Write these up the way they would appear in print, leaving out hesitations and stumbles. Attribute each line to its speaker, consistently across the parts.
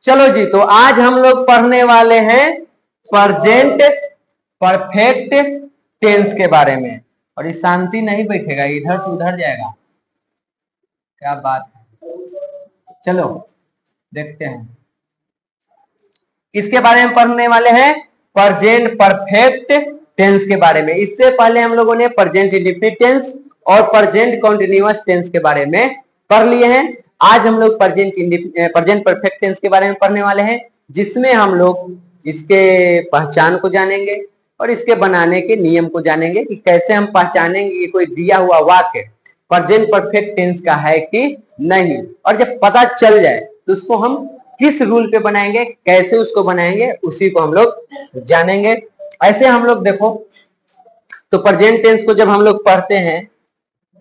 Speaker 1: चलो जी, तो आज हम लोग पढ़ने वाले हैं प्रेजेंट परफेक्ट टेंस के बारे में। और ये शांति नहीं बैठेगा, इधर से उधर जाएगा। क्या बात है, चलो देखते हैं किसके बारे में पढ़ने वाले हैं। प्रेजेंट परफेक्ट टेंस के बारे में। इससे पहले हम लोगों ने प्रेजेंट इंडेफिनिट टेंस और प्रेजेंट कंटीन्यूअस टेंस के बारे में पढ़ लिए हैं। आज हम लोग प्रेजेंट परफेक्ट टेंस के बारे में पढ़ने वाले हैं, जिसमें हम लोग इसके पहचान को जानेंगे और इसके बनाने के नियम को जानेंगे कि कैसे हम पहचानेंगे कि कोई दिया हुआ वाक्य प्रेजेंट परफेक्ट टेंस का है कि नहीं। और जब पता चल जाए तो उसको हम किस रूल पे बनाएंगे, कैसे उसको बनाएंगे, उसी को हम लोग जानेंगे। ऐसे हम लोग देखो तो प्रेजेंट टेंस को जब हम लोग पढ़ते हैं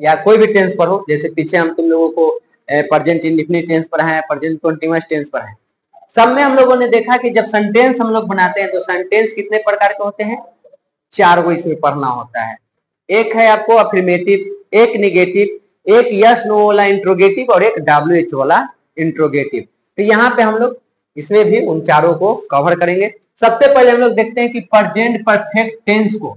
Speaker 1: या कोई भी टेंस पढ़ो, जैसे पीछे हम तुम लोगों को प्रेजेंट इंडेफिनिट टेंस पढ़ा है, प्रेजेंट कंटीन्यूअस टेंस पढ़ा है, सब में हम लोगों ने देखा कि जब सेंटेंस हम लोग बनाते हैं तो सेंटेंस कितने प्रकार के होते हैं, 4 को इसमें पढ़ना होता है। एक है आपको अफर्मेटिव, एक निगेटिव, एक यस नो वाला इंट्रोगेटिव और एक WH वाला इंट्रोगेटिव। तो यहाँ पे हम लोग इसमें भी उन चारों को कवर करेंगे। सबसे पहले हम लोग देखते हैं कि प्रेजेंट परफेक्ट टेंस को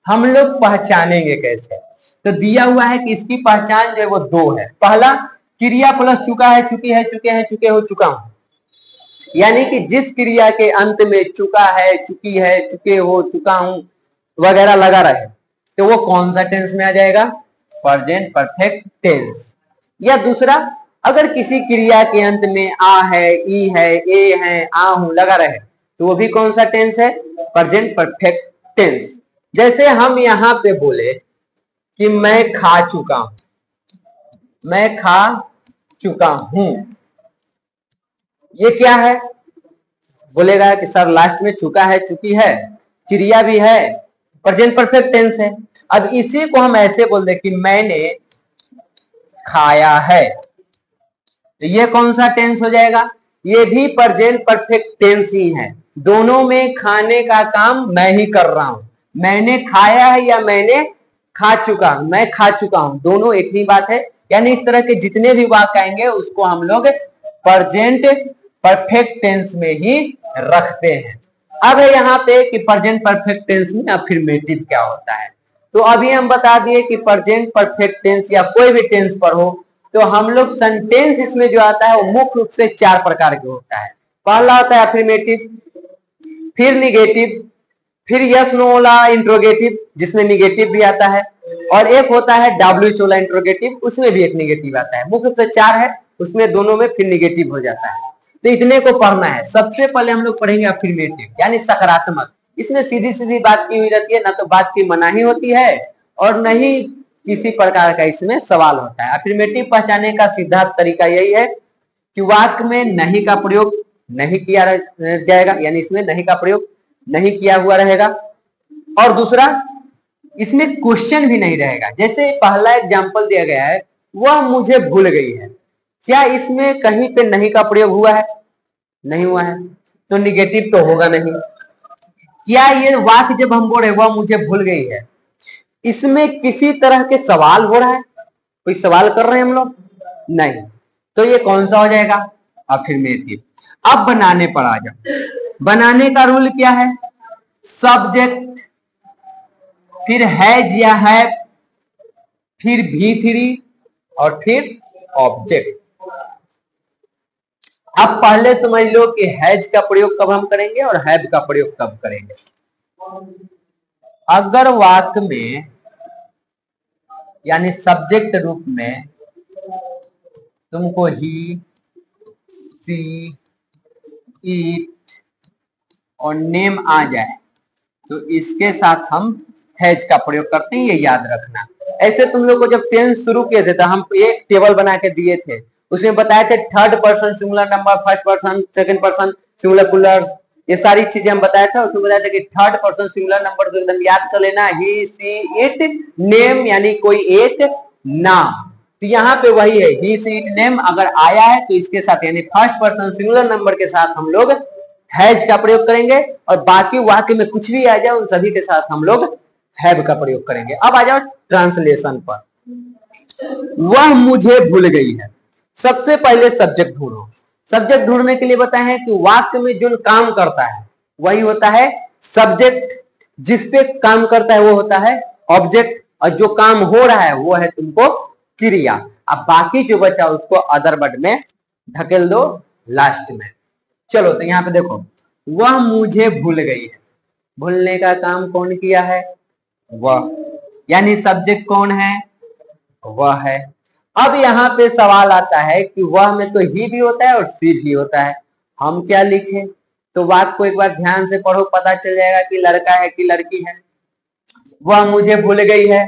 Speaker 1: हम लोग पहचानेंगे कैसे। तो दिया हुआ है कि इसकी पहचान जो है वो 2 है। पहला, क्रिया प्लस चुका है, चुकी है, चुके हैं, चुके हो, चुका हूं। यानी कि जिस क्रिया के अंत में चुका है, चुकी है, चुके हो, चुका हूं वगैरह लगा रहे तो वो कौन सा टेंस में आ जाएगा, प्रेजेंट परफेक्ट टेंस। या दूसरा, अगर किसी क्रिया के अंत में आ है, ई है, ए है, आ हूं लगा रहे तो वो भी कौन सा टेंस है, प्रेजेंट परफेक्ट टेंस। जैसे हम यहाँ पे बोले कि मैं खा चुका हूं, मैं खा चुका हूं, ये क्या है, बोलेगा कि सर लास्ट में चुका है, चुकी है, क्रिया भी है, प्रेजेंट परफेक्ट टेंस है। अब इसी को हम ऐसे बोल दे कि मैंने खाया है, तो ये कौन सा टेंस हो जाएगा, ये भी प्रेजेंट परफेक्ट टेंस ही है। दोनों में खाने का काम मैं ही कर रहा हूं। मैंने खाया है या मैंने खा चुका, मैं खा चुका हूं, दोनों एक ही बात है। यानी इस तरह के जितने भी वाक्य आएंगे उसको हम लोग प्रेजेंट परफेक्ट टेंस में ही रखते हैं। अब है यहाँ पे कि प्रेजेंट परफेक्ट टेंस में अफर्मेटिव क्या होता है। तो अभी हम बता दिए कि प्रेजेंट परफेक्ट टेंस या कोई भी टेंस पढ़ो तो हम लोग सेंटेंस इसमें जो आता है वो मुख्य रूप से 4 प्रकार के होता है। पहला होता है अफर्मेटिव, फिर निगेटिव, फिर यस नो वाला इंट्रोगेटिव जिसमें निगेटिव भी आता है, और एक होता है WH वाला इंट्रोगेटिव, उसमें भी एक निगेटिव आता है। मुख्य रूप से 4 है, उसमें दोनों में फिर निगेटिव हो जाता है। तो इतने को पढ़ना है। सबसे पहले हम लोग पढ़ेंगे अफर्मेटिव यानी सकारात्मक। इसमें सीधी सीधी बात की हुई रहती है, ना तो बात की मनाही होती है और न ही किसी प्रकार का इसमें सवाल होता है। अफर्मेटिव पहचानने का सीधा तरीका यही है कि वाक्य में नहीं का प्रयोग नहीं किया जाएगा, यानी इसमें नहीं का प्रयोग नहीं किया हुआ रहेगा। और दूसरा, इसमें क्वेश्चन भी नहीं रहेगा। जैसे पहला एग्जांपल दिया गया है, वह मुझे भूल गई है, क्या इसमें कहीं पे नहीं का प्रयोग हुआ है, नहीं हुआ है, तो निगेटिव तो होगा नहीं। क्या ये वाक्य जब हम बोल रहे वह मुझे भूल गई है, इसमें किसी तरह के सवाल हो रहा है, कोई सवाल कर रहे हैं हम लोग, नहीं, तो ये कौन सा हो जाएगा, अफर्मेटिव। अब बनाने पर आ जाओ। बनाने का रूल क्या है, सब्जेक्ट, फिर हैज या है, फिर V3 और फिर ऑब्जेक्ट। अब पहले समझ लो कि हैज का प्रयोग कब हम करेंगे और हैव का प्रयोग कब करेंगे। अगर वाक्य में यानी सब्जेक्ट रूप में तुमको ही, सी, इट और नेम आ जाए तो इसके साथ हम हैज का प्रयोग करते हैं, ये याद रखना। ऐसे तुम लोग को जब टेंस शुरू किए थे तो हम एक टेबल बना के दिए थे, उसमें बताए थे third person singular number, first person, second person singular plural, ये सारी चीजें हम बताया था। उसमें बताया था कि थर्ड पर्सन सिंगुलर नंबर तो एकदम याद कर लेना, ही, सी, इट, नेम यानी कोई एक नाम। तो यहाँ पे वही है, ही, सी, इट, नेम अगर आया है तो इसके साथ यानी फर्स्ट पर्सन सिंगुलर नंबर के साथ हम लोग हैज का प्रयोग करेंगे, और बाकी वाक्य में कुछ भी आ जाए उन सभी के साथ हम लोग हैव का प्रयोग करेंगे। अब आ जाओ ट्रांसलेशन पर। वह मुझे भूल गई है, सबसे पहले सब्जेक्ट ढूंढो। सब्जेक्ट ढूंढने के लिए बताए हैं कि वाक्य में जो काम करता है वही होता है सब्जेक्ट, जिसपे काम करता है वो होता है ऑब्जेक्ट, और जो काम हो रहा है वो है तुमको क्रिया। अब बाकी जो बचा उसको अदर वर्ड में धकेल दो लास्ट में। चलो तो यहाँ पे देखो, वह मुझे भूल गई है। भूलने का काम कौन किया है? वह, यानी सब्जेक्ट कौन है? वह है। अब यहाँ पे सवाल आता है कि वह में तो ही भी होता है और सी भी होता है, हम क्या लिखें? तो वाक्य को एक बार ध्यान से पढ़ो, पता चल जाएगा कि लड़का है कि लड़की है। वह मुझे भूल गई है,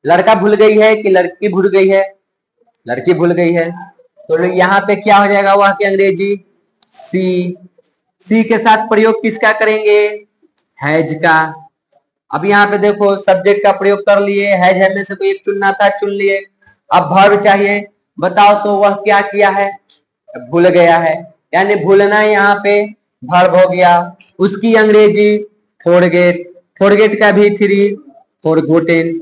Speaker 1: लड़का भूल गई है कि लड़की भूल गई है? लड़की भूल गई है। तो यहाँ पे क्या हो जाएगा? वह की अंग्रेजी सी। सी के साथ प्रयोग किसका करेंगे? हैज का। अब यहाँ पे देखो सब्जेक्ट का प्रयोग कर लिए, हैज है में से कोई एक चुनना था, चुन लिए। अब वर्ब चाहिए, बताओ तो वह क्या किया है? भूल गया है, यानी भूलना यहाँ पे वर्ब हो गया। उसकी अंग्रेजी फॉरगेट, फॉरगेट का भी थ्री फॉरगोटेन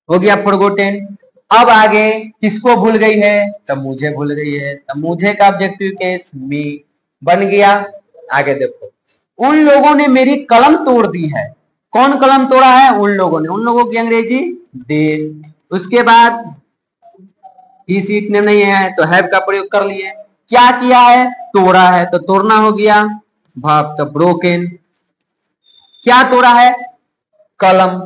Speaker 1: हो गया, फॉरगोटेन। अब आगे किसको भूल गई है? तब मुझे भूल गई है, तब मुझे का ऑब्जेक्टिव केस मी बन गया। आगे देखो, उन लोगों ने मेरी कलम तोड़ दी है। कौन कलम तोड़ा है? उन लोगों ने। उन लोगों की अंग्रेजी दे। उसके बाद इस ने नहीं है तो हैव का प्रयोग कर लिए। क्या किया है? तोड़ा है, तो तोड़ना हो गया भाव, तो ब्रोकन। क्या तोड़ा है? कलम।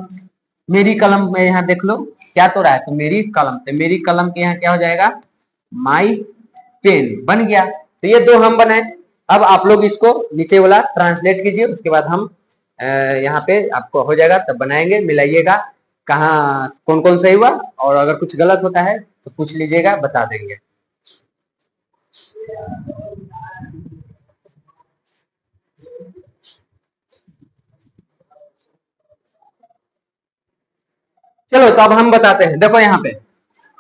Speaker 1: मेरी कलम में यहाँ देख लो क्या तोड़ा है, तो मेरी कलम। तो मेरी कलम के यहाँ क्या हो जाएगा? माई पेन बन गया। तो ये दो हम बनाए। अब आप लोग इसको नीचे वाला ट्रांसलेट कीजिए, उसके बाद हम यहाँ पे आपको हो जाएगा, तब बनाएंगे, मिलाइएगा कहाँ कौन कौन सही हुआ, और अगर कुछ गलत होता है तो पूछ लीजिएगा, बता देंगे। चलो तो अब हम बताते हैं। देखो यहाँ पे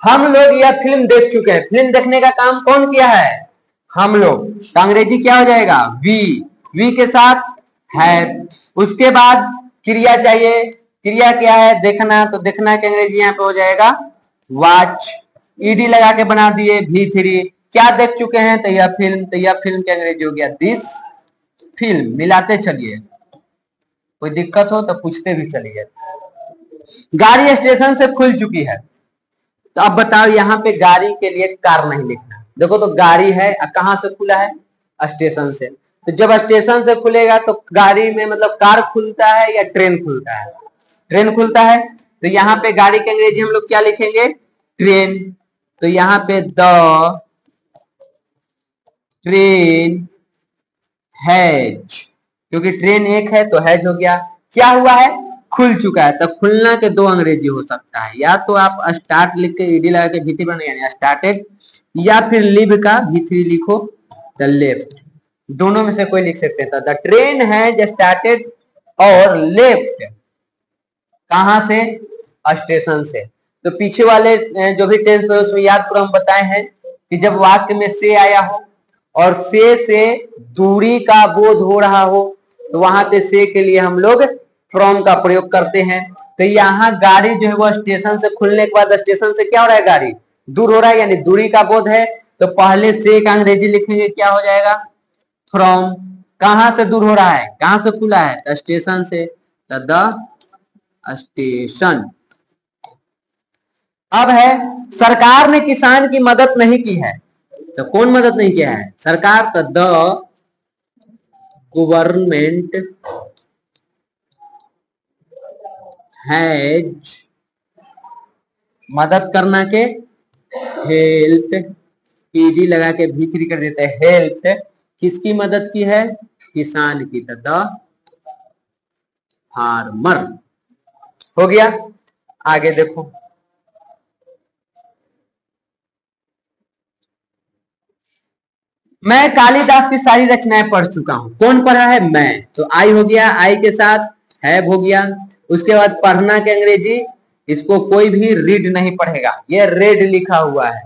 Speaker 1: हम लोग यह फिल्म देख चुके हैं। फिल्म देखने का काम कौन किया है? हम लोग। तो अंग्रेजी क्या हो जाएगा? वी। वी के साथ है। उसके बाद क्रिया चाहिए। क्रिया क्या है? देखना। तो देखना की अंग्रेजी यहाँ पे हो जाएगा वॉच। ईडी लगा के बना दिए V3। क्या देख चुके हैं? तो यह फिल्म। तो यह फिल्म की अंग्रेजी हो गया दिस फिल्म। मिलाते चलिए, कोई दिक्कत हो तो पूछते भी चलिए। गाड़ी स्टेशन से खुल चुकी है। तो अब बताओ यहाँ पे गाड़ी के लिए कार नहीं लिखना। देखो तो गाड़ी है, कहाँ से खुला है? स्टेशन से। तो जब स्टेशन से खुलेगा तो गाड़ी में मतलब कार खुलता है या ट्रेन खुलता है? ट्रेन खुलता है। तो यहाँ पे गाड़ी की अंग्रेजी हम लोग क्या लिखेंगे? ट्रेन। तो यहाँ पे द ट्रेन हैज, क्योंकि ट्रेन एक है तो हैज हो गया। क्या हुआ है? खुल चुका है। तो खुलना के दो अंग्रेजी हो सकता है, या तो आप स्टार्ट लिख के ईडी लगा के V3 बना यानी स्टार्टेड, या फिर लिव का V3 लिखो द लेफ्ट। दोनों में से कोई लिख सकते हैं। द ट्रेन हैज स्टार्टेड और लेफ्ट कहां से? स्टेशन से। तो पीछे वाले जो भी टेंस है उसमें याद करो, हम बताए हैं कि जब वाक्य में से आया हो और से दूरी का बोध हो रहा हो तो वहां पे से के लिए हम लोग फ्रॉम का प्रयोग करते हैं। तो यहाँ गाड़ी जो है वो स्टेशन से खुलने के बाद स्टेशन से क्या हो रहा है? गाड़ी दूर हो रहा है, यानी दूरी का बोध है। तो पहले से का अंग्रेजी लिखेंगे, क्या हो जाएगा? फ्रॉम। कहां से दूर हो रहा है? कहां से खुला है? तो स्टेशन से। तो द स्टेशन। अब है सरकार ने किसान की मदद नहीं की है। तो कौन मदद नहीं किया है? सरकार। तो द गवर्नमेंट हैज, मदद करना के हेल्प, ईडी लगा के V3 कर देते हैं। हेल्प किसकी मदद की है? किसान की। तो द फार्मर हो गया। आगे देखो, मैं कालिदास की सारी रचनाएं पढ़ चुका हूं। कौन पढ़ा है? मैं। तो आई हो गया, आई के साथ हैव हो गया। उसके बाद पढ़ना के अंग्रेजी, इसको कोई भी रीड नहीं पढ़ेगा, ये रेड लिखा हुआ है।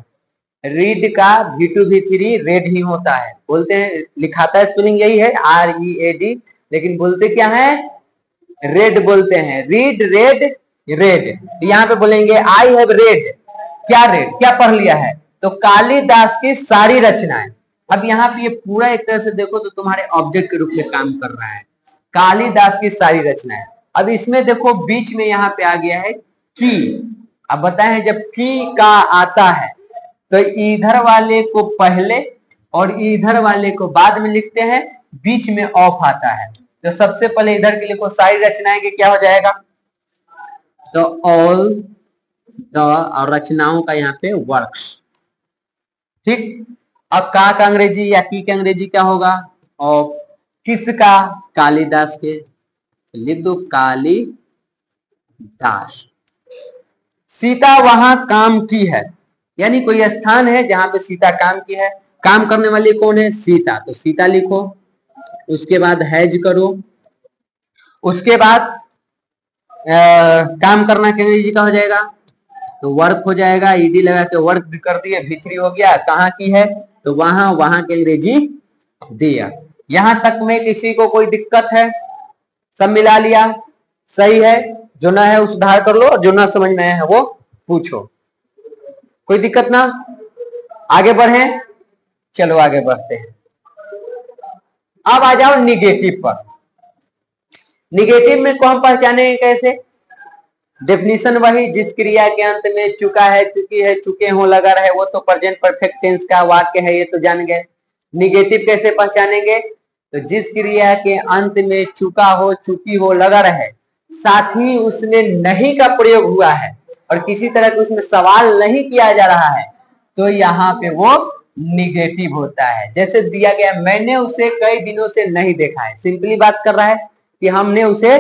Speaker 1: रीड का V2 V3 रेड ही होता है, बोलते हैं, लिखाता स्पेलिंग यही है READ, लेकिन बोलते क्या है? रेड बोलते हैं। Read, red, red. यहाँ पे बोलेंगे आई हैव रेड। क्या रेड? क्या पढ़ लिया है? तो कालिदास की सारी रचनाएं। अब यहाँ पे ये पूरा एक तरह से देखो तो तुम्हारे ऑब्जेक्ट के रूप में काम कर रहा है, कालिदास की सारी रचनाएं। अब इसमें देखो बीच में यहाँ पे आ गया है की। अब बताएं जब की का आता है तो इधर वाले को पहले और इधर वाले को बाद में लिखते हैं, बीच में ऑफ आता है। तो सबसे पहले इधर के लिखो सारी रचनाएं के क्या हो जाएगा, तो ऑल द, और रचनाओं का यहाँ पे वर्क्स। ठीक, अब का अंग्रेजी या की का अंग्रेजी क्या होगा, ऑफ। किसका, कालिदास के, लिख दो कालिदास। सीता वहां काम की है, यानी कोई स्थान है जहां पे सीता काम की है। काम करने वाली कौन है, सीता, तो सीता लिखो। उसके बाद हैज करो, उसके बाद काम करना के अंग्रेजी का हो जाएगा तो वर्क हो जाएगा, ईडी लगा के वर्क भी कर दिए, भीतरी हो गया। कहाँ की है, तो वहां, वहां के अंग्रेजी दिया। यहां तक में किसी को कोई दिक्कत है, सब मिला लिया, सही है। जो ना है सुधार कर लो, और जो ना समझ में आया है वो पूछो, कोई दिक्कत ना। आगे बढ़े, चलो आगे बढ़ते हैं। अब आ जाओ निगेटिव पर। निगेटिव में को हम पहचानेंगे कैसे, डेफिनेशन वही, जिस क्रिया के अंत में चुका है, चुकी है, चुके हो लगा रहे, वो तो प्रेजेंट परफेक्ट टेंस का वाक्य है, ये तो जान गए। निगेटिव कैसे पहचानेंगे, तो जिस क्रिया के अंत में चुका हो, चुकी हो लगा रहे, साथ ही उसमें नहीं का प्रयोग हुआ है और किसी तरह के उसमें सवाल नहीं किया जा रहा है, तो यहाँ पे वो निगेटिव होता है। जैसे दिया गया, मैंने उसे कई दिनों से नहीं देखा है। सिंपली बात कर रहा है कि हमने उसे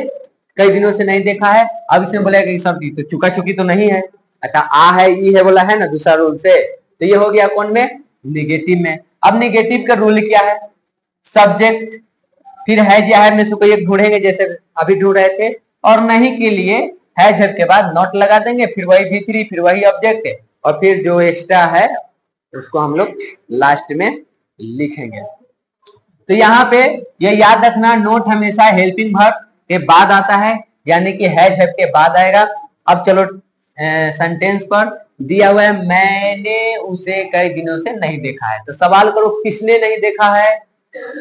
Speaker 1: कई दिनों से नहीं देखा है। अब इसमें बोलेगा कि सब तो चुका चुकी तो नहीं है, अच्छा आ है, ई है बोला है ना दूसरा रूल से, तो ये हो गया कौन में, निगेटिव में। अब निगेटिव का रूल क्या है, सब्जेक्ट, फिर हैज या है में से कोई एक ढूंढेंगे, जैसे अभी ढूंढ रहे थे, और नहीं के लिए हैज के बाद नॉट लगा देंगे, फिर वही V3, फिर वही ऑब्जेक्ट है, और फिर जो एक्स्ट्रा है उसको हम लोग लास्ट में लिखेंगे। तो यहाँ पे ये याद रखना, नोट हमेशा हेल्पिंग वर्ब के बाद आता है, यानी कि हैज के बाद आएगा। अब चलो सेंटेंस पर दिया हुआ है, मैंने उसे कई दिनों से नहीं देखा है। तो सवाल करो किसने नहीं देखा है,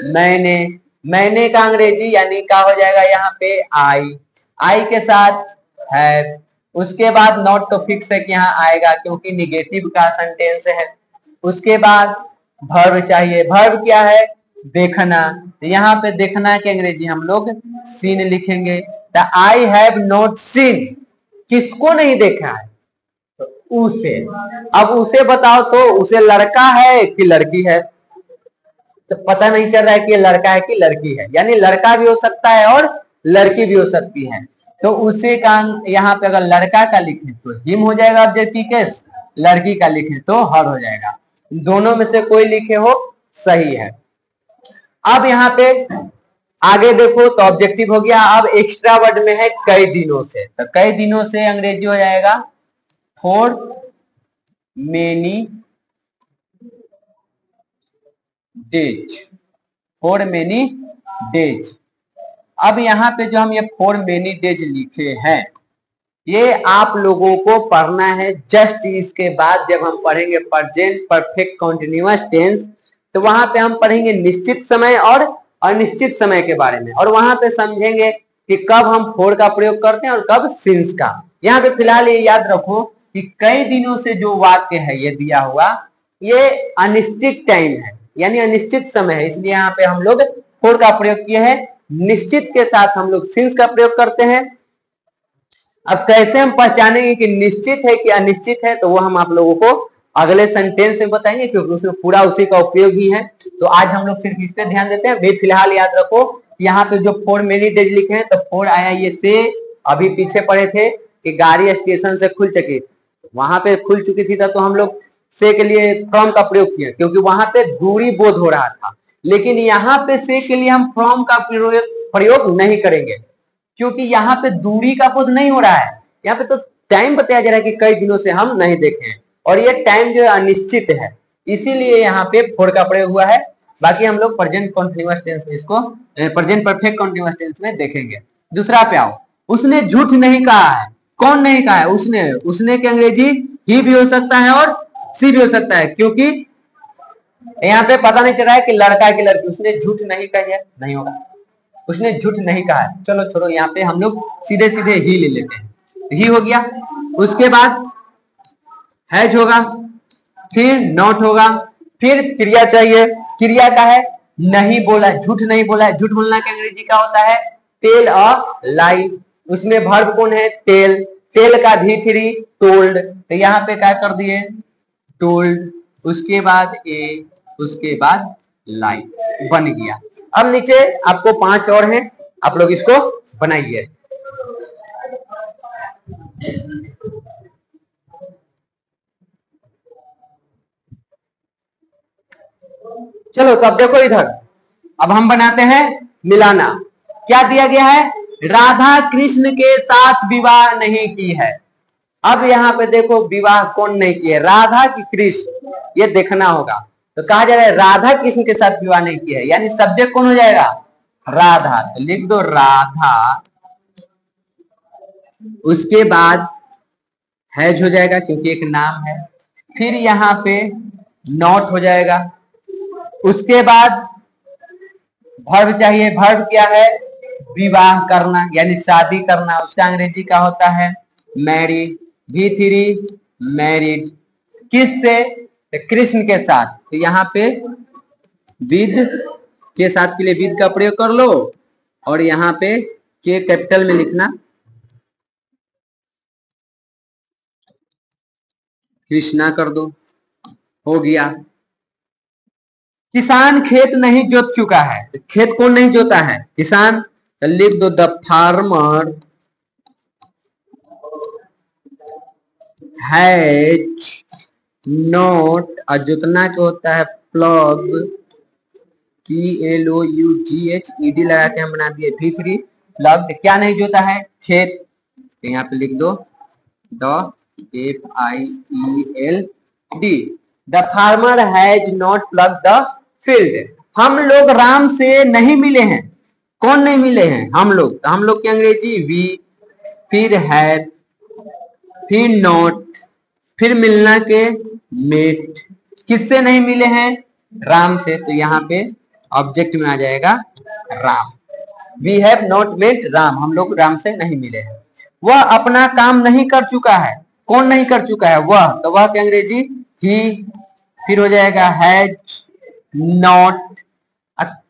Speaker 1: मैंने। मैंने का अंग्रेजी यानी का हो जाएगा यहाँ पे आई, आई के साथ है, उसके बाद नॉट तो फिक्स है कि यहाँ आएगा क्योंकि निगेटिव का सेंटेंस है। उसके बाद वर्ब चाहिए, वर्ब क्या है, देखना। तो यहाँ पे देखना के अंग्रेजी हम लोग सीन लिखेंगे। The I have not seen, किसको नहीं देखा है, तो उसे। अब उसे बताओ तो उसे लड़का है कि लड़की है, तो पता नहीं चल रहा है कि लड़का है कि लड़की है, यानी लड़का भी हो सकता है और लड़की भी हो सकती है। तो उसे का यहाँ पे अगर लड़का का लिखे तो हिम हो जाएगा ऑब्जेक्टिव केस, लड़की का लिखे तो हर हो जाएगा। दोनों में से कोई लिखे हो सही है। अब यहाँ पे आगे देखो तो ऑब्जेक्टिव हो गया। अब एक्स्ट्रा वर्ड में है कई दिनों से, तो कई दिनों से अंग्रेजी हो जाएगा for many days, for many days. अब यहाँ पे जो हम ये फॉर मेनी डेज लिखे हैं, ये आप लोगों को पढ़ना है। जस्ट इसके बाद जब हम पढ़ेंगे प्रेजेंट परफेक्ट कंटीन्यूअस टेंस, तो वहां पे हम पढ़ेंगे निश्चित समय और अनिश्चित समय के बारे में, और वहां पे समझेंगे कि कब हम फॉर का प्रयोग करते हैं और कब सिंस का। यहाँ पे फिलहाल ये याद रखो कि कई दिनों से जो वाक्य है ये दिया हुआ, ये अनिश्चित टाइम है, यानी अनिश्चित समय है, इसलिए यहाँ पे हम लोग फॉर का प्रयोग किए हैं। निश्चित के साथ हम लोग सिंस का प्रयोग करते हैं। अब कैसे हम पहचानेंगे कि निश्चित है कि अनिश्चित है, तो वो हम आप लोगों को अगले सेंटेंस में बताएंगे, क्योंकि उसमें पूरा उसी का उपयोग ही है। तो आज हम लोग सिर्फ इस पे ध्यान देते हैं। भी फिलहाल याद रखो यहाँ पे जो फॉर मेनी डेज लिखे हैं, तो फॉर आया ये से, अभी पीछे पढ़े थे कि गाड़ी स्टेशन से खुल चुकी, वहां पे खुल चुकी थी, तो हम लोग से के लिए फ्रॉम का प्रयोग किया क्योंकि वहां पे दूरी बोध हो रहा था। लेकिन यहाँ पे से के लिए हम फ्रॉम का प्रयोग नहीं करेंगे, क्योंकि यहाँ पे दूरी का बोध नहीं हो रहा है। यहाँ पे तो टाइम बताया जा रहा है कि कई दिनों से हम नहीं देखे हैं, और ये टाइम जो है अनिश्चित है, इसीलिए यहाँ पे फॉर का प्रयोग हुआ है। बाकी हम लोग प्रेजेंट कॉन्टिन्यूअस टेंस में इसको प्रेजेंट परफेक्ट कॉन्टिन्यूअस टेंस में देखेंगे। दूसरा पे आओ, उसने झूठ नहीं कहा है। कौन नहीं कहा है, उसने। उसने के अंग्रेजी ही भी हो सकता है और सी भी हो सकता है, क्योंकि यहाँ पे पता नहीं चल रहा है कि लड़का है कि लड़की। उसने झूठ नहीं कही है, नहीं होगा, उसने झूठ नहीं कहा है। चलो छोड़ो, यहाँ पे हम लोग सीधे सीधे ही ले लेते हैं, ही हो गया। उसके बाद हैज होगा, फिर नॉट होगा, फिर क्रिया चाहिए। क्रिया का है नहीं बोला, झूठ नहीं बोला है। झूठ बोलना का अंग्रेजी का होता है टेल अ लाई। उसमें वर्ब कौन है? टेल। टेल का V3 टोल्ड, तो यहाँ पे क्या कर दिए? टोल्ड। उसके बाद ए, उसके बाद लाई, बन गया। अब नीचे आपको 5 और हैं, आप लोग इसको बनाइए। चलो तो अब देखो इधर, अब हम बनाते हैं मिलाना। क्या दिया गया है? राधा कृष्ण के साथ विवाह नहीं की है। अब यहाँ पे देखो विवाह कौन नहीं किया, राधा की कृष्ण, ये देखना होगा। तो कहा जा रहा है राधा कृष्ण के साथ विवाह नहीं किया है, यानी सब्जेक्ट कौन हो जाएगा? राधा। तो लिख दो राधा, उसके बाद हैज हो जाएगा क्योंकि एक नाम है, फिर यहाँ पे नॉट हो जाएगा। उसके बाद वर्ब चाहिए। वर्ब क्या है? विवाह करना, यानी शादी करना। उसका अंग्रेजी का होता है मैरिड। V3 married. किससे? कृष्ण के साथ। तो यहाँ पे विद के साथ के लिए विद का प्रयोग कर लो, और यहाँ पे के कैपिटल में लिखना, कृष्णा कर दो, हो गया। किसान खेत नहीं जोत चुका है। खेत कौन नहीं जोता है? किसान। तो लिख दो द फार्मर हैज नॉट, और जोतना क्या होता है? प्लग, PLOUGHED लगा के हम बना दिए V3 प्लग। क्या नहीं जोता है? खेत। तो यहाँ पे लिख दो the FIELD, the farmer has not plug the field. हम लोग राम से नहीं मिले हैं। कौन नहीं मिले हैं? हम लोग। तो हम लोग की अंग्रेजी वी, फिर हैव, फिर नॉट, फिर मिलना के मेट। किससे नहीं मिले हैं? राम से। तो यहाँ पे ऑब्जेक्ट में आ जाएगा Ram. We have not met Ram, हम लोग राम से नहीं मिले हैं। वह अपना काम नहीं कर चुका है। कौन नहीं कर चुका है? वह। तो वह की अंग्रेजी ही, फिर हो जाएगा हैज नॉट,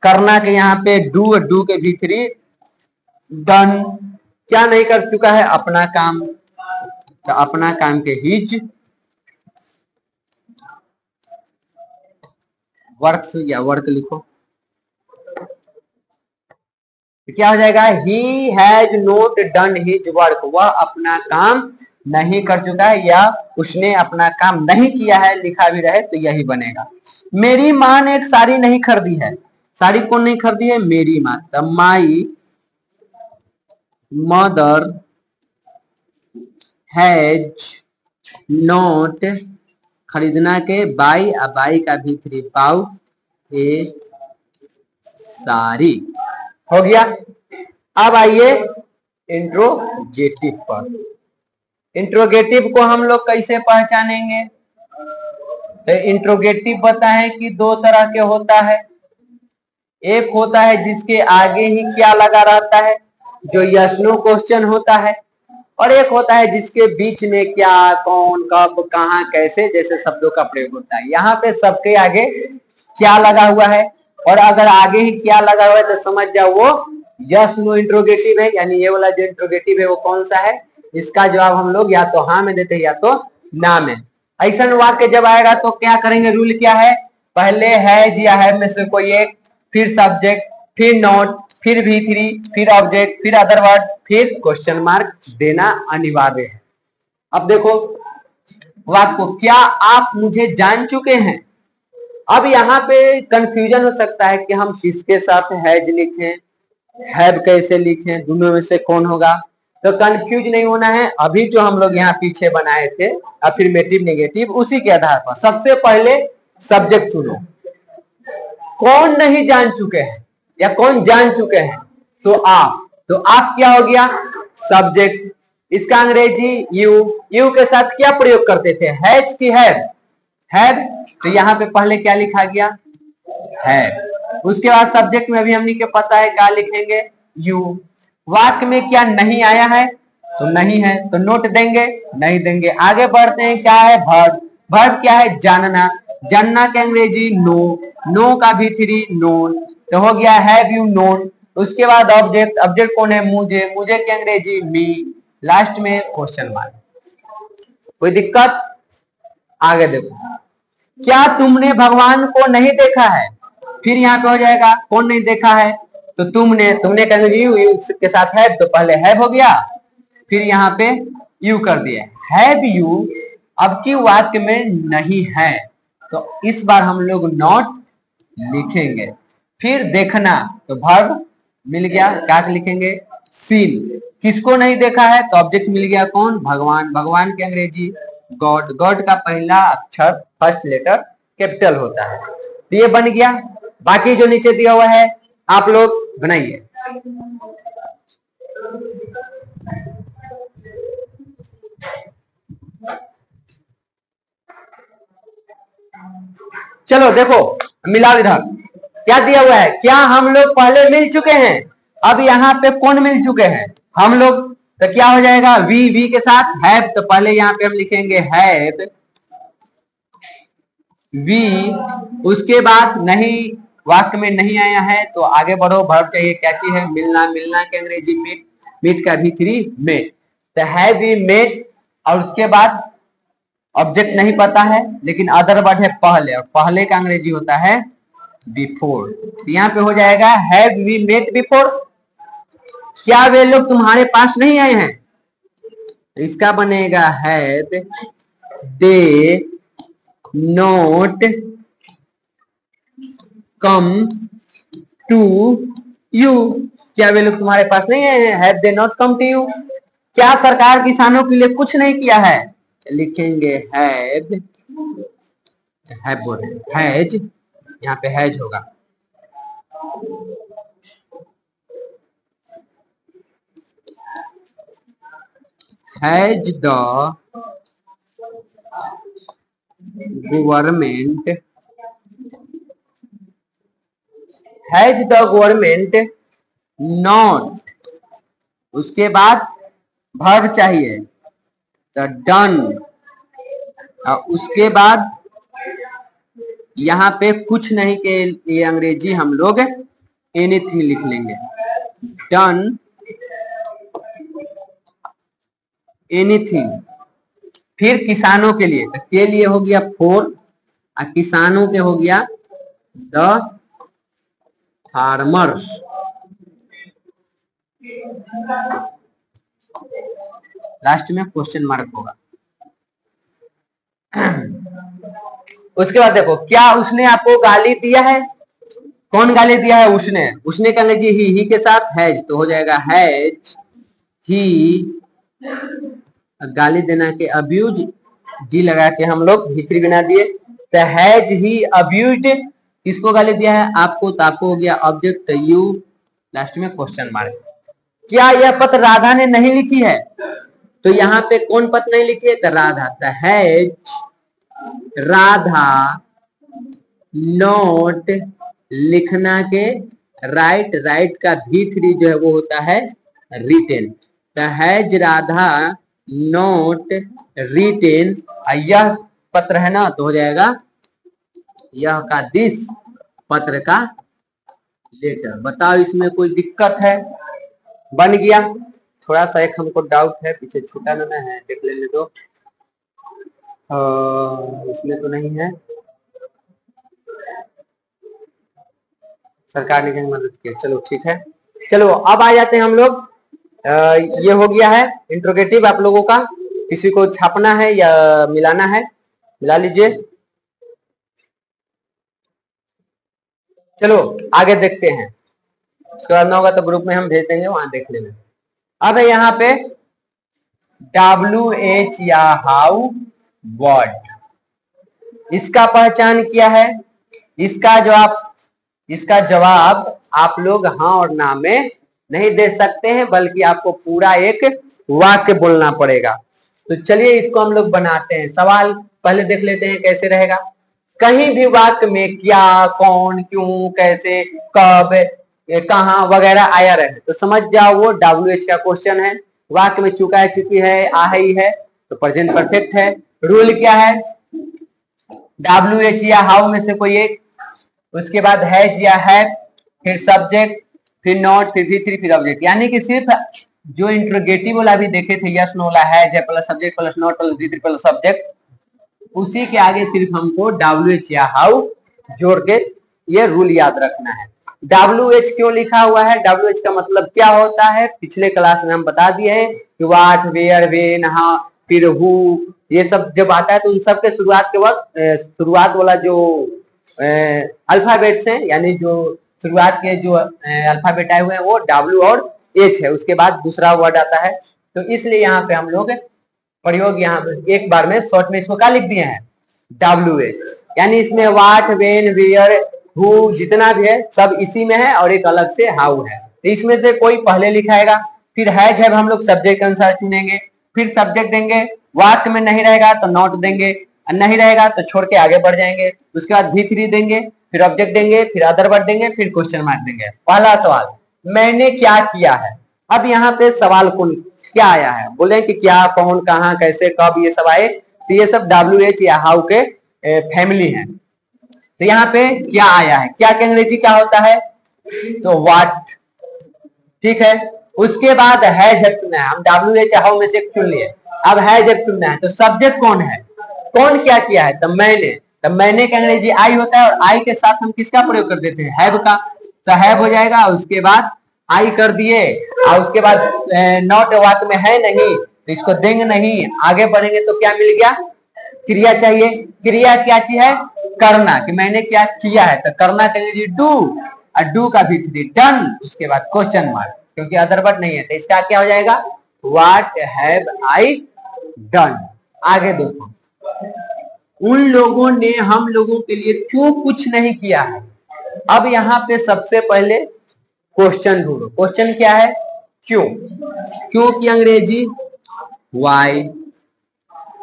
Speaker 1: करना के यहाँ पे डू, डू के V3 डन। क्या नहीं कर चुका है? अपना काम। तो अपना काम के हिज वर्क, या वर्क लिखो। तो क्या हो जाएगा? He has not done his work, वह अपना काम नहीं कर चुका है, या उसने अपना काम नहीं किया है, लिखा भी रहे तो यही बनेगा। मेरी माँ ने एक साड़ी नहीं खरीदी है। साड़ी कौन नहीं खरीदी है? मेरी माँ। तो माई मदर हैज नॉट, खरीदना के बाई, बाई का V3 बाउ ए साड़ी, हो गया। अब आइए इंट्रोगेटिव पर। इंट्रोगेटिव को हम लोग कैसे पहचानेंगे? तो इंट्रोगेटिव पता है कि 2 तरह के होता है। एक होता है जिसके आगे ही क्या लगा रहता है, जो यस नो क्वेश्चन होता है, और एक होता है जिसके बीच में क्या, कौन, कब, कहां, कैसे जैसे शब्दों का प्रयोग होता है। यहाँ पे सबके आगे क्या लगा हुआ है, और अगर आगे ही क्या लगा हुआ है तो समझ जाओ वो यस नो इंट्रोगेटिव है। यानी ये वाला जो इंट्रोगेटिव है वो कौन सा है? इसका जवाब हम लोग या तो हाँ में देते हैं या तो ना में। ऐसा वाक्य जब आएगा तो क्या करेंगे? रूल क्या है? पहले हैज या हैव में से कोई एक, फिर सब्जेक्ट, फिर नॉट, फिर V3, फिर ऑब्जेक्ट, फिर अदर वर्ड, फिर क्वेश्चन मार्क देना अनिवार्य है। अब देखो वाक्य, क्या आप मुझे जान चुके हैं? अब यहाँ पे कंफ्यूजन हो सकता है कि हम किसके साथ हैज लिखें, हैव कैसे लिखें, दोनों में से कौन होगा। तो कंफ्यूज नहीं होना है। अभी जो हम लोग यहाँ पीछे बनाए थे अफर्मेटिव नेगेटिव, उसी के आधार पर सबसे पहले सब्जेक्ट चुनो। कौन नहीं जान चुके हैं या कौन जान चुके हैं? तो आप। तो आप क्या हो गया? सब्जेक्ट। इसका अंग्रेजी यू। यू के साथ क्या प्रयोग करते थे? हैज की हैव। हैव, तो यहाँ पे पहले क्या लिखा गया, हैव। उसके बाद सब्जेक्ट में अभी हमने के पता है क्या लिखेंगे, यू। वाक्य में क्या नहीं आया है, तो नहीं है, तो नोट देंगे, नहीं देंगे। आगे बढ़ते हैं, क्या है, वर्ब। वर्ब क्या है, जानना। जानना के अंग्रेजी नो, नो का भी थ्री नोन, तो हो गया हैव यू नोन। उसके बाद ऑब्जेक्ट, ऑब्जेक्ट कौन है, मुझे, मुझे के अंग्रेजी मी। लास्ट में क्वेश्चन मार्क। कोई दिक्कत, आगे देखो, क्या तुमने भगवान को नहीं देखा है, फिर यहाँ पे हो जाएगा कौन नहीं देखा है, तो तुमने, तुमने के अंग्रेजी यू के साथ है, तो पहले हैव हो गया, फिर यहाँ पे यू कर दिया, हैव यू। अब की वाक्य में नहीं है, तो इस बार हम लोग नॉट लिखेंगे। फिर देखना, तो वर्ब मिल गया, क्या लिखेंगे, सीन। किसको नहीं देखा है, तो ऑब्जेक्ट मिल गया कौन, भगवान। भगवान के अंग्रेजी गॉड। गॉड का पहला अक्षर फर्स्ट लेटर कैपिटल होता है, तो ये बन गया। बाकी जो नीचे दिया हुआ है आप लोग बनाइए। चलो देखो, मिलाओ इधर क्या दिया हुआ है, क्या हम लोग पहले मिल चुके हैं, अब यहाँ पे कौन मिल चुके हैं, हम लोग, तो क्या हो जाएगा, वी, वी के साथ हैव, तो पहले यहाँ पे हम लिखेंगे हैव वी। उसके बाद नहीं, वाक्य में नहीं आया है, तो आगे बढ़ो, वर्ब चाहिए, क्या चीज है, मिलना। मिलना के अंग्रेजी मीट, मीट का भी थ्री मेट, तो हैव वी मेट। और उसके बाद ऑब्जेक्ट नहीं पता है, लेकिन अदर वर्ड है पहले, और पहले का अंग्रेजी होता है बिफोर, तो यहाँ पे हो जाएगा हैव वी मेट बिफोर। क्या वे लोग तुम्हारे पास नहीं आए हैं, तो इसका बनेगा have they not come to you. क्या वे लोग तुम्हारे पास नहीं आए हैं, have they not come to you. क्या सरकार किसानों के लिए कुछ नहीं किया है, लिखेंगे हैव, हैज, यहाँ पे हैज होगा, has the government, has the government not. उसके बाद वर्ब चाहिए, तो डन। उसके बाद यहाँ पे कुछ नहीं के लिए अंग्रेजी हम लोग एनीथिंग लिख लेंगे, डन एनीथिंग। फिर किसानों के लिए, तो के लिए हो गया फोर, और किसानों के हो गया द फार्मर्स। लास्ट में क्वेश्चन मार्क होगा। उसके बाद देखो, क्या उसने आपको गाली दिया है, कौन गाली दिया है, उसने। उसने का अंग्रेजी ही के साथ हैज, तो हो जाएगा हैज ही। गाली देना के अब्यूज, जी लगा के हम लोग भीतरी बना दिए, तो हैज ही अब्यूज्ड। किसको गाली दिया है, आपको, तो आपको हो गया ऑब्जेक्ट यू। लास्ट में क्वेश्चन मार्क। क्या यह पत्र राधा ने नहीं लिखी है, तो यहाँ पे कौन पत्र नहीं लिखी है, तो राधा, तो हैज राधा नोट, लिखना के राइट, राइट का भी थ्री जो है वो होता है रिटेन, तो हैज राधा नोट रिटेन। यह पत्र है ना, तो हो जाएगा यह का दिस, पत्र का लेटर। बताओ इसमें कोई दिक्कत है, बन गया। थोड़ा सा एक हमको डाउट है, पीछे छूटा ना है, देख लेने दो। इसमें तो नहीं है, सरकार ने मदद की, चलो ठीक है। चलो अब आ जाते हैं हम लोग, ये हो गया है इंट्रोगेटिव आप लोगों का। किसी को छापना है या मिलाना है, मिला लीजिए। चलो आगे देखते हैं, उसके बाद ना होगा तो ग्रुप में हम भेज देंगे, वहां देख लेना। अब यहाँ पे WH या हाउ, वर्ड, इसका पहचान किया है, इसका जवाब आप लोग हाँ और ना में नहीं दे सकते हैं, बल्कि आपको पूरा एक वाक्य बोलना पड़ेगा। तो चलिए इसको हम लोग बनाते हैं। सवाल पहले देख लेते हैं कैसे रहेगा। कहीं भी वाक्य में क्या, कौन, क्यों, कैसे, कब, कहाँ वगैरह आया रहे तो समझ जाओ वो WH का क्वेश्चन है। वाक्य में चुका है, चुकी है, आ ही है तो प्रेजेंट परफेक्ट है। रूल क्या है, WH या हाउ में से कोई एक, उसके बाद हैज या हैव, फिर सब्जेक्ट, फिर नॉट, फिर V3, फिर ऑब्जेक्ट। यानी कि सिर्फ जो इंट्रोगेटिव वाला भी देखे थे, यस नो वाला, हैज है plus subject plus not plus V3 plus subject, उसी के आगे सिर्फ हमको WH या हाउ जोड़ के ये रूल याद रखना है। WH क्यों लिखा हुआ है, WH का मतलब क्या होता है, पिछले क्लास में हम बता दिए हैं कि व्हाट, वेयर, व्हेन, हाउ, फिर हु, ये सब जब आता है तो उन सब के शुरुआत के वक्त शुरुआत वाला जो अल्फाबेट्स हैं, यानी जो शुरुआत के जो अल्फाबेट आए हुए हैं वो W और H है, उसके बाद दूसरा वर्ड आता है। तो इसलिए यहाँ पे हम लोग प्रयोग यहाँ पे एक बार में शॉर्ट में इसको क्या लिख दिए हैं, WH। यानी इसमें व्हाट, व्हेन, वेयर, हु जितना भी है सब इसी में है और एक अलग से हाउ है। तो इसमें से कोई पहले लिखाएगा, फिर हैज है हम लोग सब्जेक्ट के अनुसार चुनेंगे, फिर सब्जेक्ट देंगे, वाक्य में नहीं रहेगा तो नॉट देंगे, नहीं रहेगा तो छोड़ के आगे बढ़ जाएंगे, उसके बाद V3 देंगे, फिर ऑब्जेक्ट देंगे, फिर अदर वर्ड देंगे, फिर क्वेश्चन मार्क देंगे। पहला सवाल, मैंने क्या किया है। अब यहाँ पे सवाल कौन क्या आया है, बोले कि क्या, कौन, कहाँ, कैसे, कब, ये सब आए, तो ये सब WH या हाउ के फैमिली है। तो यहाँ पे क्या आया है, क्या के अंग्रेजी क्या होता है, तो व्हाट, ठीक है। उसके बाद हैज है चुना है, हम WH हाउ में से एक चुन लिए, अब हैज है चुनना है, तो सब्जेक्ट कौन है, कौन क्या किया है, तब मैंने, तब मैंने का अंग्रेजी आई होता है और आई के साथ हम किसका प्रयोग कर देते हैं, हैव का, तो हैव हो जाएगा। उसके बाद आई कर दिए और उसके बाद नॉट वाक्य में है नहीं तो इसको देंगे नहीं, आगे बढ़ेंगे तो क्या मिल गया, क्रिया चाहिए। क्रिया क्या चीज है, करना, कि मैंने क्या किया है, तो करना का अंग्रेजी डू, और डू का V3 डन, उसके बाद क्वेश्चन मार्क, क्योंकि अदर वर्ड नहीं है तो इसका क्या हो जाएगा, व्हाट हैव आई डन। आगे देखो, उन लोगों ने हम लोगों के लिए क्यों कुछ नहीं किया है। अब यहाँ पे सबसे पहले क्वेश्चन ढूंढो, क्वेश्चन क्या है, क्यों, क्यों की अंग्रेजी वाई।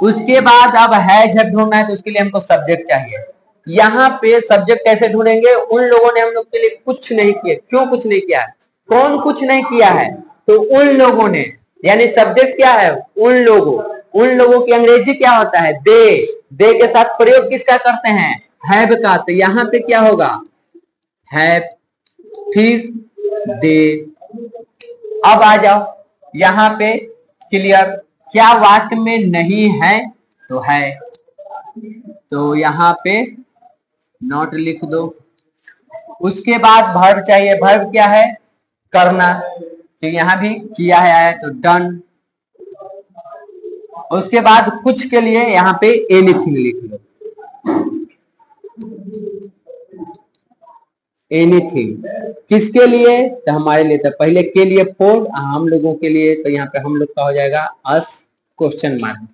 Speaker 1: उसके बाद अब हैज है ढूंढना है तो उसके लिए हमको सब्जेक्ट चाहिए। यहाँ पे सब्जेक्ट कैसे ढूंढेंगे, उन लोगों ने हम लोग के लिए कुछ नहीं किया, क्यों कुछ नहीं किया है, कौन कुछ नहीं किया है, तो उन लोगों ने, यानी सब्जेक्ट क्या है, उन लोगों, उन लोगों की अंग्रेजी क्या होता है, दे के साथ प्रयोग किसका करते हैं, हैव का, तो यहाँ पे क्या होगा, हैव, फिर दे। अब आ जाओ यहाँ पे क्लियर, क्या वाक्य में नहीं है तो है, तो यहाँ पे नॉट लिख दो। उसके बाद वर्ब चाहिए, वर्ब क्या है, करना, तो यहाँ भी किया है आया तो डन। उसके बाद कुछ के लिए यहाँ पे एनीथिंग लिख लो, एनीथिंग, किसके लिए, तो हमारे लिए, तो पहले के लिए फोर, हम लोगों के लिए, तो यहाँ पे हम लोग का हो जाएगा अस क्वेश्चन मार्क।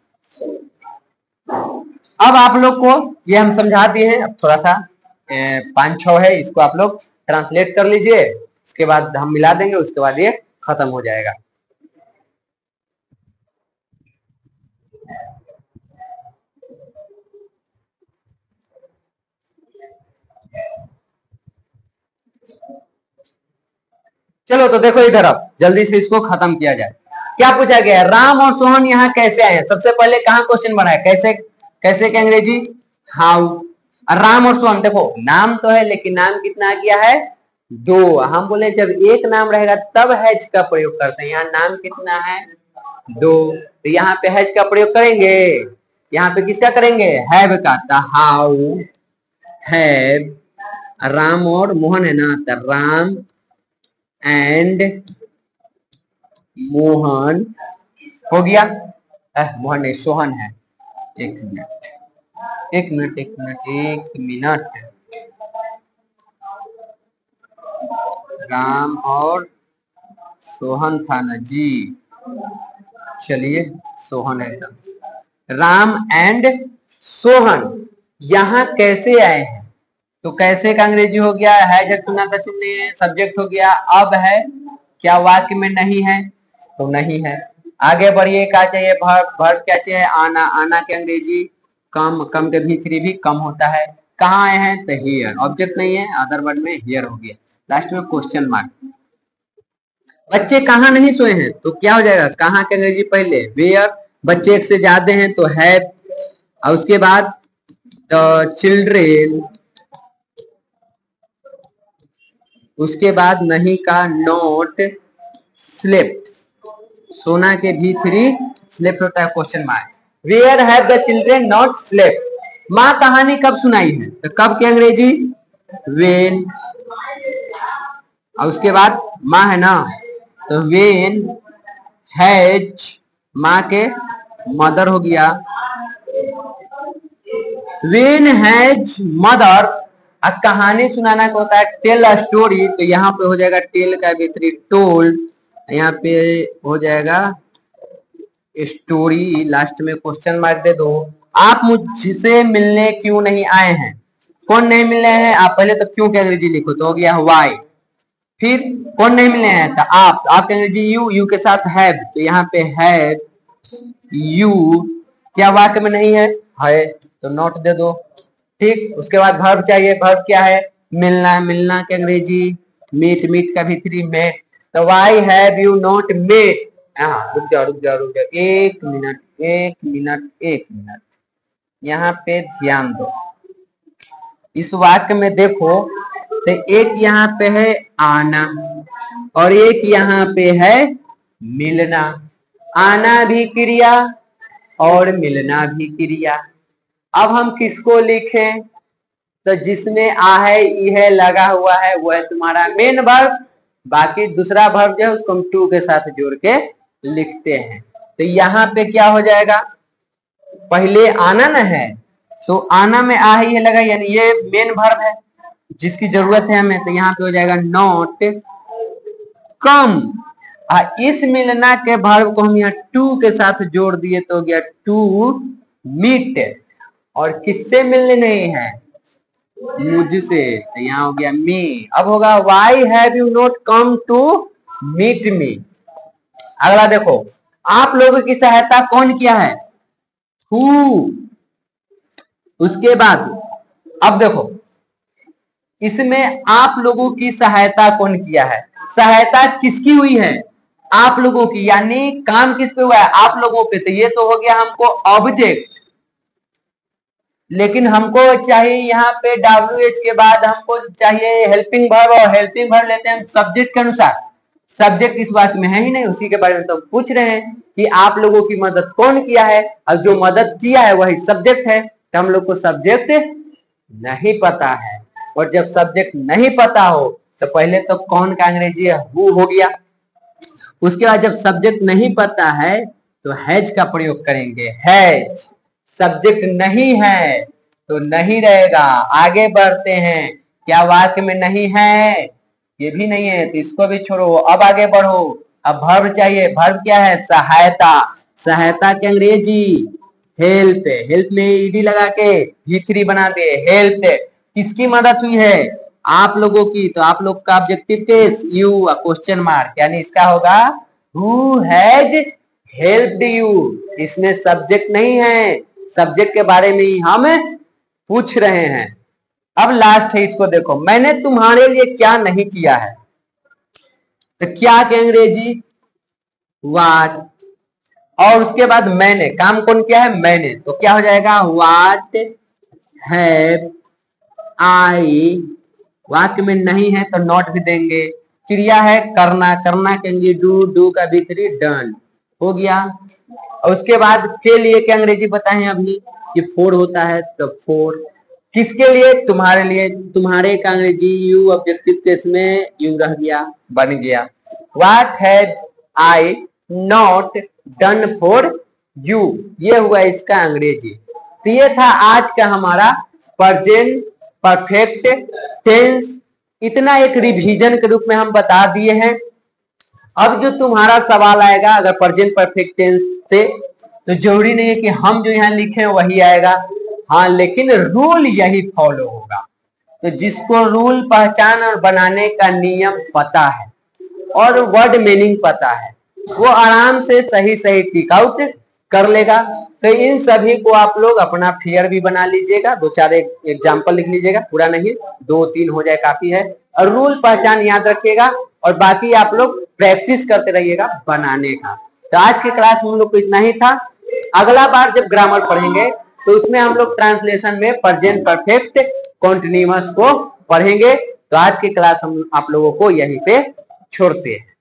Speaker 1: अब आप लोग को ये हम समझा दिए हैं, अब थोड़ा सा 5-6 है, इसको आप लोग ट्रांसलेट कर लीजिए, उसके बाद हम मिला देंगे, उसके बाद ये खत्म हो जाएगा। चलो तो देखो इधर, अब जल्दी से इसको खत्म किया जाए। क्या पूछा गया है, राम और सोहन यहाँ कैसे आए हैं। सबसे पहले कहाँ क्वेश्चन बना है, कैसे, कैसे के अंग्रेजी हाउ। राम और सोहन, देखो नाम तो है लेकिन नाम कितना किया है, 2। हम बोले जब एक नाम रहेगा तब हैज का प्रयोग करते हैं, यहाँ नाम कितना है, 2, तो यहाँ पे हैज का प्रयोग करेंगे, यहाँ पे किसका करेंगे, हैव का, तो हाउ हैव, राम और मोहन है ना, तो राम एंड मोहन हो गया, मोहन नहीं सोहन है, एक मिनट एक मिनट एक मिनट एक मिनट, राम और सोहन था ना जी, चलिए सोहन है एकदम, राम एंड सोहन यहाँ कैसे आए हैं, तो कैसे का अंग्रेजी हो गया, है जब चुना था चुन लिए, सब्जेक्ट हो गया, अब है क्या वाक्य में नहीं है तो नहीं है। आगे बढ़िए, क्या चाहिए, वर्ब, वर्ब क्या चाहिए, आना, आना के अंग्रेजी कम, कम के भी3 भी कम होता है। कहाँ आए हैं? तो हियर, ऑब्जेक्ट नहीं है, अदर वर्ड में हियर हो गया, लास्ट में क्वेश्चन मार्क। बच्चे कहाँ नहीं सोए हैं, तो क्या हो जाएगा? कहाँ के अंग्रेजी पहले वेयर, बच्चे एक से ज्यादा हैं तो हैव, और उसके बाद द चिल्ड्रेन, उसके बाद नहीं का नॉट स्लेप्ट, सोना के भी3 स्लेप्ट होता है, question mark. Where have the children not slept, माँ कहानी कब सुनाई है, तो कब के अंग्रेजी वेन, और उसके बाद माँ है ना, तो वेन हैज, माँ के मदर हो गया, वेन हैज मदर। अब कहानी सुनाना को होता है टेल अ स्टोरी, तो यहाँ पे हो जाएगा टेल का भी3 टोल्ड, यहाँ पे हो जाएगा स्टोरी, लास्ट में क्वेश्चन मार्क दे दो। आप मुझसे मिलने क्यों नहीं आए हैं, कौन नहीं मिलने हैं? आप पहले तो क्यों के अंग्रेजी लिखो, तो हो गया व्हाई, फिर कौन नहीं मिले हैं, तो आप के अंग्रेजी यू के साथ हैव, तो यहाँ पे हैव यू, क्या वाक्य में नहीं है? तो नोट दे दो, ठीक। उसके बाद वर्ब चाहिए, वर्ब क्या है? मिलना, मिलना के अंग्रेजी मीट, मीट का भी3 मेट, तो why have you not met. रुक जाओ रुक जाओ रुक जाओ, एक मिनट एक मिनट एक मिनट, यहाँ पे ध्यान दो। इस वाक्य में देखो, तो एक यहाँ पे है आना और एक यहाँ पे है मिलना, आना भी क्रिया और मिलना भी क्रिया। अब हम किसको लिखें, तो जिसमें आ है ई है लगा हुआ है वो है तुम्हारा मेन वर्ब, बाकी दूसरा वर्ब जो है उसको हम टू के साथ जोड़ के लिखते हैं। तो यहाँ पे क्या हो जाएगा, पहले आना न है, तो आना में आ ही है लगा, यानी ये मेन वर्ब है जिसकी जरूरत है हमें, तो यहाँ पे हो जाएगा नॉट कम। इस मिलना के वर्ब को हम यहाँ टू के साथ जोड़ दिए तो हो गया टू मीट, और किससे मिलने नहीं है? मुझसे, तो यहाँ हो गया मी। अब होगा why have you not come to meet me. अगला देखो, आप लोगों की सहायता कौन किया है? हु। उसके बाद अब देखो, इसमें आप लोगों की सहायता कौन किया है? सहायता किसकी हुई है? आप लोगों की, यानी काम किस पे हुआ है? आप लोगों पे, तो ये तो हो गया हमको ऑब्जेक्ट, लेकिन हमको चाहिए यहाँ पे WH के बाद हमको चाहिए हेल्पिंग वर्ब, और हेल्पिंग वर्ब लेते हैं सब्जेक्ट के अनुसार। सब्जेक्ट इस बात में है ही नहीं, उसी के बारे में तो पूछ रहे हैं कि आप लोगों की मदद कौन किया है, और जो मदद किया है वही सब्जेक्ट है, तो हम लोग को सब्जेक्ट नहीं पता है। और जब सब्जेक्ट नहीं पता हो तो पहले तो कौन का अंग्रेजी है? हु हो गया। उसके बाद जब सब्जेक्ट नहीं पता है तो हैज का प्रयोग करेंगे, हैज। सब्जेक्ट नहीं है तो नहीं रहेगा। आगे बढ़ते हैं, क्या वाक्य में नहीं है? ये भी नहीं है, तो इसको भी छोड़ो, अब आगे बढ़ो। अब वर्ब चाहिए, वर्ब क्या है? सहायता। सहायता के अंग्रेजी हेल्प, हेल्प में ईडी लगा के भी3 बना दे, हेल्प। किसकी मदद हुई है? आप लोगों की, तो आप लोग का objective case you, question mark, यानी इसका होगा हु हैज हेल्प्ड यू। इसमें सब्जेक्ट नहीं है, सब्जेक्ट के बारे में ही हम पूछ रहे हैं। अब लास्ट है, इसको देखो, मैंने तुम्हारे लिए क्या नहीं किया है, तो क्या के अंग्रेजी व्हाट, और उसके बाद मैंने, काम कौन किया है? मैंने, तो क्या हो जाएगा? What have I. वाक्य में नहीं है तो नॉट भी देंगे। क्रिया है करना, करना कहेंगे डू, डू का भी3 डन हो गया। और उसके बाद के लिए क्या अंग्रेजी बताएं अभी, ये फोर होता है, तो फोर। किसके लिए? तुम्हारे लिए। तुम्हारे का अंग्रेजी यू, ऑब्जेक्टिव केस में यू रह गया, बन गया। What have I not done for you, ये हुआ इसका अंग्रेजी। तो ये था आज का हमारा प्रेजेंट परफेक्ट टेंस। इतना एक रिवीजन के रूप में हम बता दिए हैं। अब जो तुम्हारा सवाल आएगा अगर प्रेजेंट परफेक्ट टेंस से, तो जरूरी नहीं है कि हम जो यहाँ लिखे वही आएगा, हाँ, लेकिन रूल यही फॉलो होगा। तो जिसको रूल पहचान और बनाने का नियम पता है और वर्ड मीनिंग पता है, वो आराम से सही सही टिक आउट कर लेगा। तो इन सभी को आप लोग अपना फेयर भी बना लीजिएगा, 2-4 एग्जाम्पल लिख लीजिएगा, पूरा नहीं 2-3 हो जाए काफी है। और रूल पहचान याद रखिएगा और बाकी आप लोग प्रैक्टिस करते रहिएगा बनाने का। तो आज के क्लास में हम लोग को इतना ही था। अगला बार जब ग्रामर पढ़ेंगे तो उसमें हम लोग ट्रांसलेशन में प्रेजेंट परफेक्ट कॉन्टिन्यूअस को पढ़ेंगे। तो आज की क्लास हम आप लोगों को यहीं पे छोड़ते हैं।